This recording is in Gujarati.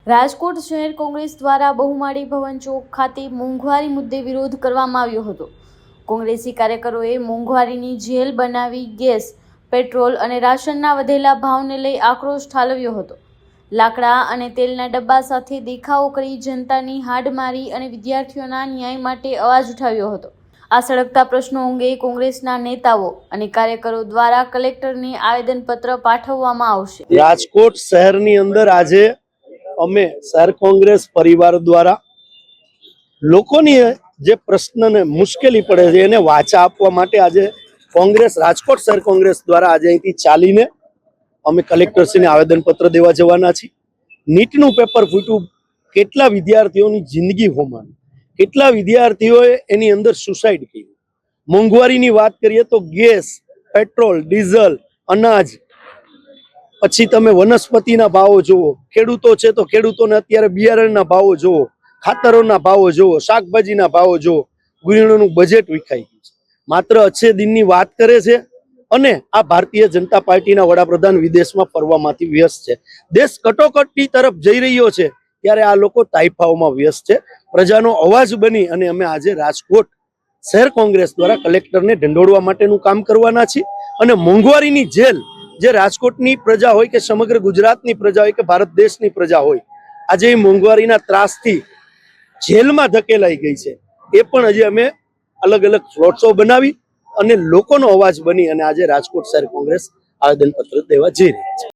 રાજકોટ શહેર કોંગ્રેસ દ્વારા બહુમાળી ભવન ચોક ખાતે મોંઘવારી મુદ્દે વિરોધ કરવામાં આવ્યો હતો। કોંગ્રેસી કાર્યકરોએ મોંઘવારીની જેલ બનાવી ગેસ, પેટ્રોલ અને રાશનના વધેલા ભાવને લઈ આક્રોશ ઠાલવ્યો હતો। લાકડા અને તેલના ડબ્બા સાથે દેખાવો કરી જનતાની હાડમારી અને વિદ્યાર્થીઓના ન્યાય માટે અવાજ ઉઠાવ્યો હતો। આ સળગતા પ્રશ્નો અંગે કોંગ્રેસના નેતાઓ અને કાર્યકરો દ્વારા કલેક્ટરને આવેદનપત્ર પાઠવવામાં આવશે। રાજકોટ શહેરની અંદર આજે અમે શહેર કોંગ્રેસ પરિવાર દ્વારા લોકોની જે પ્રશ્નને મુશ્કેલી પડે છે એને વાચા આપવા માટે આજે કોંગ્રેસ રાજકોટ શહેર કોંગ્રેસ દ્વારા આજે અહીંથી ચાલીને અમે કલેક્ટરશ્રીને આવેદનપત્ર દેવા જવાના છીએ। નીટનું પેપર ફૂટ્યું, કેટલા વિદ્યાર્થીઓની જિંદગી હોમાણી, કેટલા વિદ્યાર્થીઓએ એની અંદર સુસાઇડ કર્યું। મોંઘવારીની વાત કરીએ તો ગેસ, પેટ્રોલ, ડીઝલ, અનાજ, પછી તમે વનસ્પતિના ભાવો જુઓ, ખેડૂતો છે તો ખેડૂતોને અત્યારે બિયારણના ભાવો જુઓ, ખાતરોના ભાવો જુઓ, શાકભાજીના ભાવો જુઓ, ગૃહિણીઓનું બજેટ વિખાઈ ગયું છે। માત્ર અચ્છે દિનની વાત કરે છે અને આ ભારતીય જનતા પાર્ટીના વડાપ્રધાન વિદેશમાં ફરવામાંથી વ્યસ્ત છે। દેશ કટોકટી તરફ જઈ રહ્યો છે ત્યારે આ લોકો તાઇફાઓમાં વ્યસ્ત છે। પ્રજાનો અવાજ બની અને અમે આજે રાજકોટ શહેર કોંગ્રેસ દ્વારા કલેક્ટરને ઢંઢોળવા માટેનું કામ કરવાના છીએ અને મોંઘવારીની જેલ જે રાજકોટની પ્રજા હોય કે સમગ્ર ગુજરાતની પ્રજા હોય કે ભારત દેશની પ્રજા હોય, આજે એ મોંઘવારીના ત્રાસથી જેલમાં ધકેલાઈ ગઈ છે, એ પણ હજી અમે અલગ અલગ ફ્લોટ શો બનાવી અને લોકોનો અવાજ બની અને આજે રાજકોટ શહેર કોંગ્રેસ આવેદનપત્ર દેવા જઈ રહી છે।